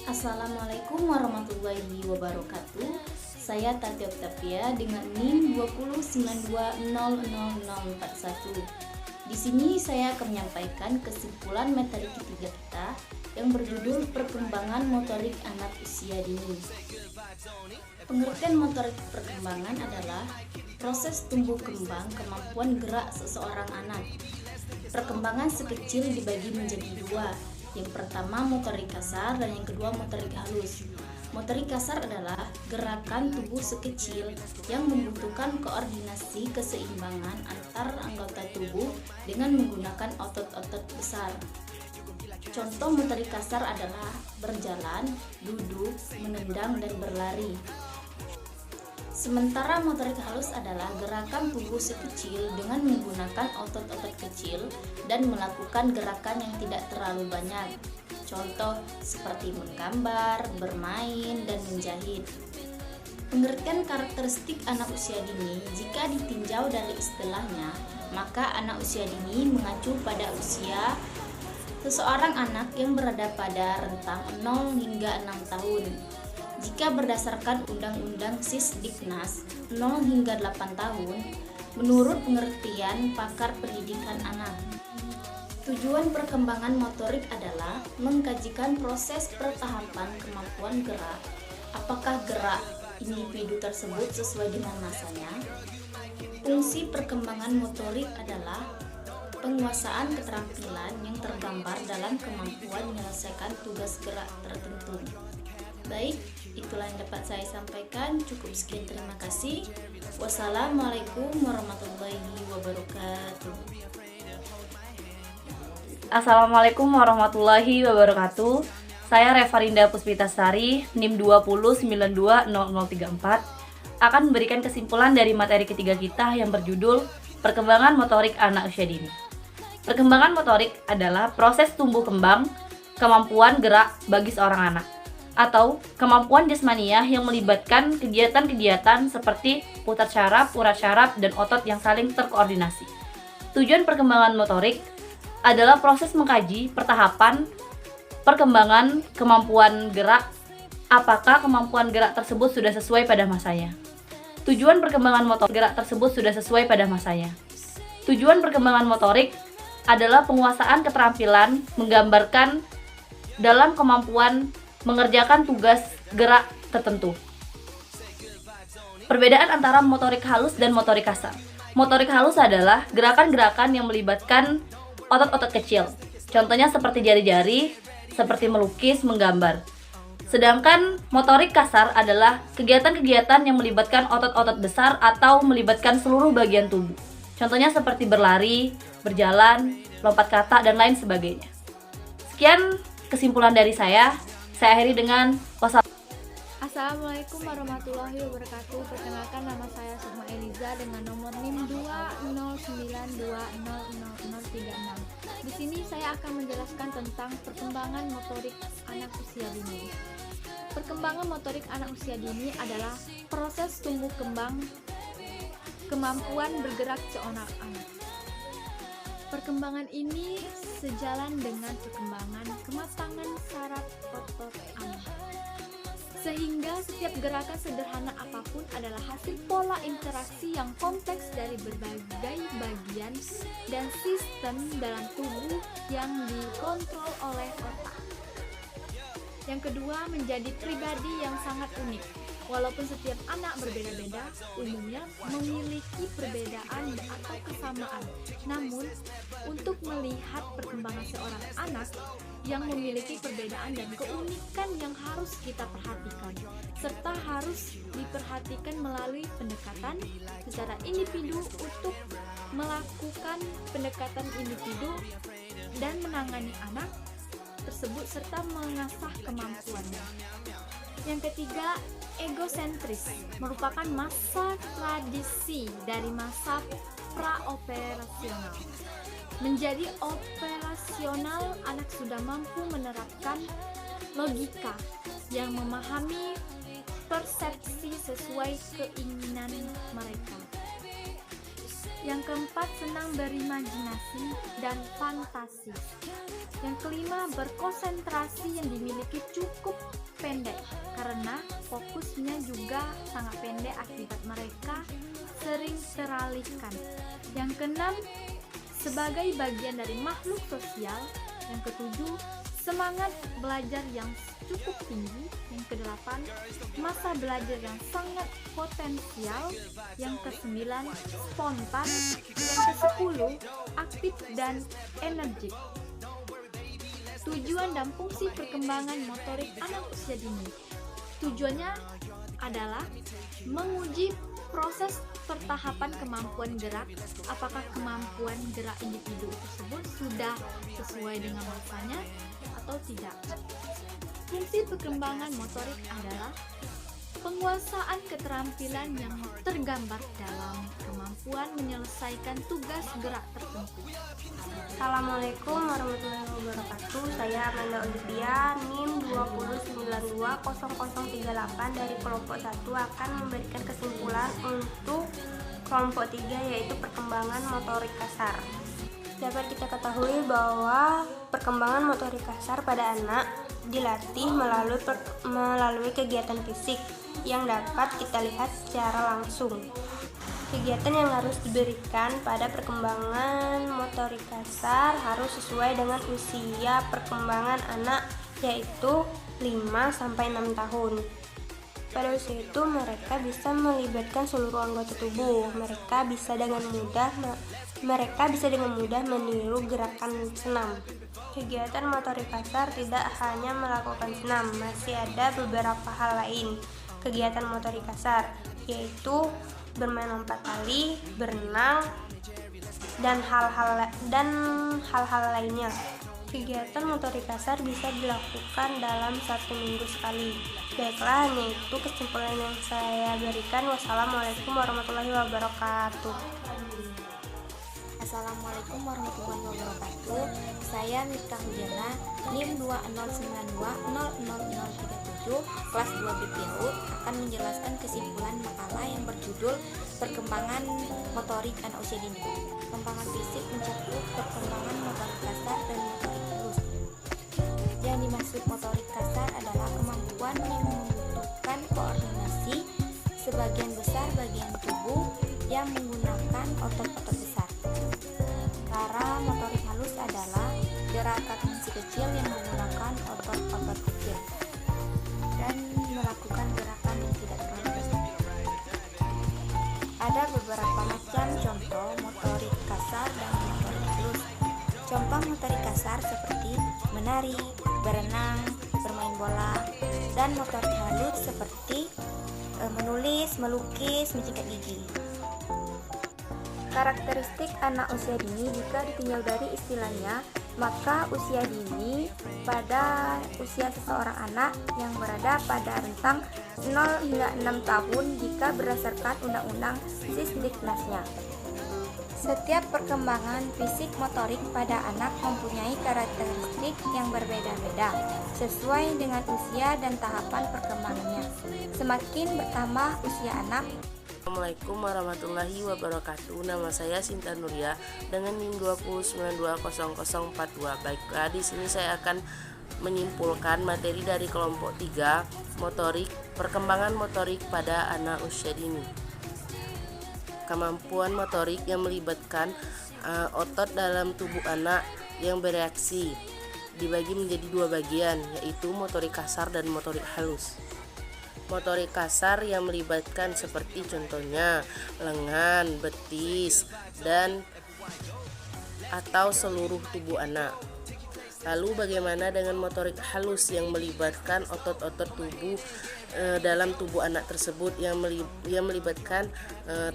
Assalamualaikum warahmatullahi wabarakatuh. Saya Tati Oktavia dengan NIM 209200041. Di sini saya akan menyampaikan kesimpulan materi ketiga kita yang berjudul Perkembangan Motorik Anak Usia Dini. Pengertian motorik perkembangan adalah proses tumbuh kembang kemampuan gerak seseorang anak. Perkembangan sekecil dibagi menjadi dua. Yang pertama motorik kasar dan yang kedua motorik halus. Motorik kasar adalah gerakan tubuh sekecil yang membutuhkan koordinasi keseimbangan antar anggota tubuh dengan menggunakan otot-otot besar. Contoh motorik kasar adalah berjalan, duduk, menendang, dan berlari. Sementara motorik halus adalah gerakan tubuh sekecil dengan menggunakan otot-otot kecil dan melakukan gerakan yang tidak terlalu banyak. Contoh seperti menggambar, bermain, dan menjahit. Pengertian karakteristik anak usia dini jika ditinjau dari istilahnya, maka anak usia dini mengacu pada usia seseorang anak yang berada pada rentang 0 hingga 6 tahun. Jika berdasarkan Undang-Undang Sisdiknas 0 hingga 8 tahun, menurut pengertian pakar pendidikan anak, tujuan perkembangan motorik adalah mengkajikan proses pertahapan kemampuan gerak, apakah gerak individu tersebut sesuai dengan masanya. Fungsi perkembangan motorik adalah penguasaan keterampilan yang tergambar dalam kemampuan menyelesaikan tugas gerak tertentu. Baik, itulah yang dapat saya sampaikan. Cukup sekian, terima kasih. Wassalamualaikum warahmatullahi wabarakatuh. Assalamualaikum warahmatullahi wabarakatuh. Saya Revarinda Puspitasari, NIM 209200034, akan memberikan kesimpulan dari materi ketiga kita yang berjudul Perkembangan Motorik Anak Usia Dini. Perkembangan motorik adalah proses tumbuh kembang kemampuan gerak bagi seorang anak, atau kemampuan jasmania yang melibatkan kegiatan-kegiatan seperti putar syaraf, urat syaraf, dan otot yang saling terkoordinasi. Tujuan perkembangan motorik adalah proses mengkaji pertahapan perkembangan kemampuan gerak, apakah kemampuan gerak tersebut sudah sesuai pada masanya. Tujuan perkembangan motorik gerak tersebut sudah sesuai pada masanya. Tujuan perkembangan motorik adalah penguasaan keterampilan menggambarkan dalam kemampuan mengerjakan tugas gerak tertentu. Perbedaan antara motorik halus dan motorik kasar. Motorik halus adalah gerakan-gerakan yang melibatkan otot-otot kecil. Contohnya seperti jari-jari, seperti melukis, menggambar. Sedangkan motorik kasar adalah kegiatan-kegiatan yang melibatkan otot-otot besar atau melibatkan seluruh bagian tubuh. Contohnya seperti berlari, berjalan, lompat kata, dan lain sebagainya. Sekian kesimpulan dari saya. Saya akhiri dengan Assalamualaikum warahmatullahi wabarakatuh. Perkenalkan, nama saya Sukma Eliza dengan nomor NIM 209200036. Di sini saya akan menjelaskan tentang perkembangan motorik anak usia dini. Perkembangan motorik anak usia dini adalah proses tumbuh kembang kemampuan bergerak seorang anak. Perkembangan ini sejalan dengan perkembangan kematangan saraf otot anak. Sehingga setiap gerakan sederhana apapun adalah hasil pola interaksi yang kompleks dari berbagai bagian dan sistem dalam tubuh yang dikontrol oleh otak. Yang kedua, menjadi pribadi yang sangat unik. Walaupun setiap anak berbeda-beda, umumnya memiliki perbedaan atau kesamaan. Namun, untuk melihat perkembangan seorang anak yang memiliki perbedaan dan keunikan yang harus kita perhatikan, serta harus diperhatikan melalui pendekatan secara individu untuk melakukan pendekatan individu dan menangani anak tersebut serta mengasah kemampuannya. Yang ketiga, egosentris merupakan masa tradisi dari masa praoperasional. Menjadi operasional, anak sudah mampu menerapkan logika yang memahami persepsi sesuai keinginan mereka. Yang keempat, senang berimajinasi dan fantasi. Yang kelima, berkonsentrasi yang dimiliki cukup pendek karena fokusnya juga sangat pendek akibat mereka sering teralihkan. Yang keenam, sebagai bagian dari makhluk sosial. Yang ketujuh, semangat belajar yang cukup tinggi. Yang kedelapan, masa belajar yang sangat potensial. Yang kesembilan, spontan. Yang kesepuluh, aktif dan energik. Tujuan dan fungsi perkembangan motorik anak usia dini. Tujuannya adalah menguji proses pertahapan kemampuan gerak, apakah kemampuan gerak individu tersebut sudah sesuai dengan masanya atau tidak. Fungsi perkembangan motorik adalah penguasaan keterampilan yang tergambar dalam kemampuan menyelesaikan tugas gerak tertentu. Assalamualaikum warahmatullahi wabarakatuh. Saya Amanda Olivia, NIM 209200038 dari kelompok 1 akan memberikan kesimpulan untuk kelompok 3, yaitu perkembangan motorik kasar. Dapat kita ketahui bahwa perkembangan motorik kasar pada anak dilatih melalui kegiatan fisik yang dapat kita lihat secara langsung. Kegiatan yang harus diberikan pada perkembangan motorik kasar harus sesuai dengan usia perkembangan anak, yaitu 5-6 tahun. Pada usia itu mereka bisa melibatkan seluruh anggota tubuh. Mereka bisa dengan mudah meniru gerakan senam. Kegiatan motorik kasar tidak hanya melakukan senam, masih ada beberapa hal lain kegiatan motorik kasar, yaitu bermain lompat tali, berenang, dan hal-hal lainnya. Kegiatan motorik kasar bisa dilakukan dalam 1 minggu sekali. Baiklah, hanya itu kesimpulan yang saya berikan. Wassalamualaikum warahmatullahi wabarakatuh. Assalamualaikum warahmatullahi wabarakatuh. Saya Miftah Hudiana, NIM 209200037, kelas 2 BPU, akan menjelaskan kesimpulan makalah yang berjudul Perkembangan Motorik Anak Usia Dini. Perkembangan fisik mencakup perkembangan motorik kasar dan motorik halus. Yang dimaksud motorik kasar adalah kemampuan yang membutuhkan koordinasi sebagian besar bagian tubuh yang menggunakan otot-otot besar. Sementara motorik halus adalah gerakan si kecil yang menggunakan otot-otot kecil dan melakukan gerakan yang tidak terlalu besar. Ada beberapa macam contoh motorik kasar dan motorik halus. Contoh motorik kasar seperti menari, berenang, bermain bola, dan motorik halus seperti menulis, melukis, menyikat gigi. Karakteristik anak usia dini jika ditinjau dari istilahnya, maka usia dini pada usia seseorang anak yang berada pada rentang 0 hingga 6 tahun jika berdasarkan Undang-Undang Sisdiknasnya. Setiap perkembangan fisik motorik pada anak mempunyai karakteristik yang berbeda-beda sesuai dengan usia dan tahapan perkembangannya. Semakin bertambah usia anak, Assalamualaikum warahmatullahi wabarakatuh. Nama saya Sinta Nuria dengan NIM 209200042. Baiklah, di sini saya akan menyimpulkan materi dari kelompok 3, motorik, perkembangan motorik pada anak usia dini. Kemampuan motorik yang melibatkan otot dalam tubuh anak yang bereaksi dibagi menjadi 2 bagian, yaitu motorik kasar dan motorik halus. Motorik kasar yang melibatkan seperti contohnya lengan, betis, dan atau seluruh tubuh anak. Lalu bagaimana dengan motorik halus yang melibatkan otot-otot tubuh dalam tubuh anak tersebut yang melibatkan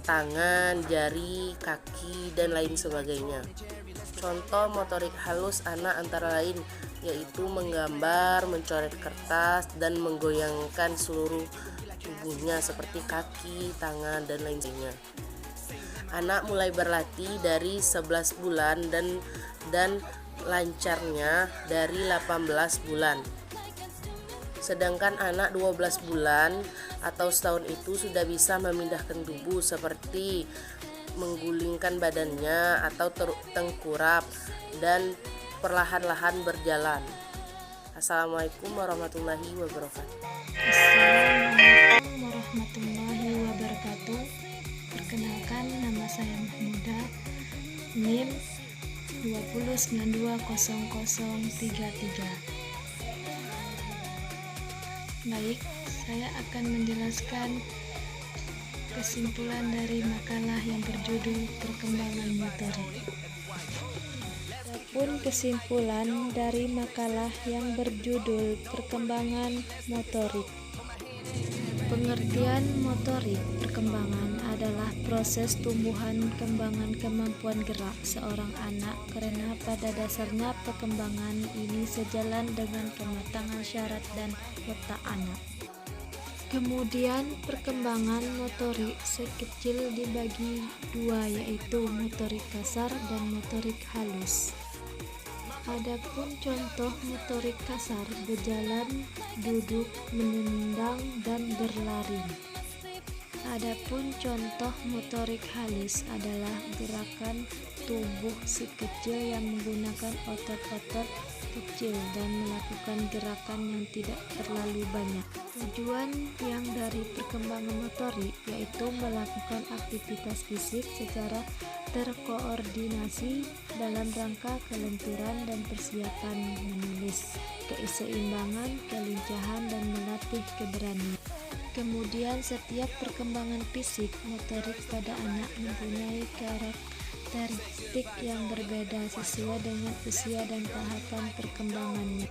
tangan, jari, kaki, dan lain sebagainya. Contoh motorik halus anak antara lain yaitu menggambar, mencoret kertas, dan menggoyangkan seluruh tubuhnya seperti kaki, tangan, dan lain sebagainya. Anak mulai berlatih dari 11 bulan dan lancarnya dari 18 bulan. Sedangkan anak 12 bulan atau setahun itu sudah bisa memindahkan tubuh seperti menggulingkan badannya atau tengkurap dan perlahan-lahan berjalan. Assalamualaikum warahmatullahi wabarakatuh. Assalamualaikum warahmatullahi wabarakatuh. Perkenalkan, nama saya Mahmuda, NIM 20920033. Baik, saya akan menjelaskan kesimpulan dari makalah yang berjudul Perkembangan Motorik. Adapun kesimpulan dari makalah yang berjudul Perkembangan Motorik. Pengertian motorik perkembangan adalah proses tumbuhan kembangan kemampuan gerak seorang anak, karena pada dasarnya perkembangan ini sejalan dengan kematangan syaraf dan otak anak. Kemudian perkembangan motorik sekecil dibagi dua, yaitu motorik kasar dan motorik halus. Adapun contoh motorik kasar: berjalan, duduk, menendang, dan berlari. Adapun contoh motorik halus adalah gerakan tubuh si kecil yang menggunakan otot-otot kecil dan melakukan gerakan yang tidak terlalu banyak. Tujuan yang dari perkembangan motorik yaitu melakukan aktivitas fisik secara terkoordinasi dalam rangka kelenturan dan persiapan menulis, keseimbangan, kelincahan, dan melatih keberanian. Kemudian setiap perkembangan fisik motorik pada anak mempunyai karakteristik yang berbeda sesuai dengan usia dan tahapan perkembangannya.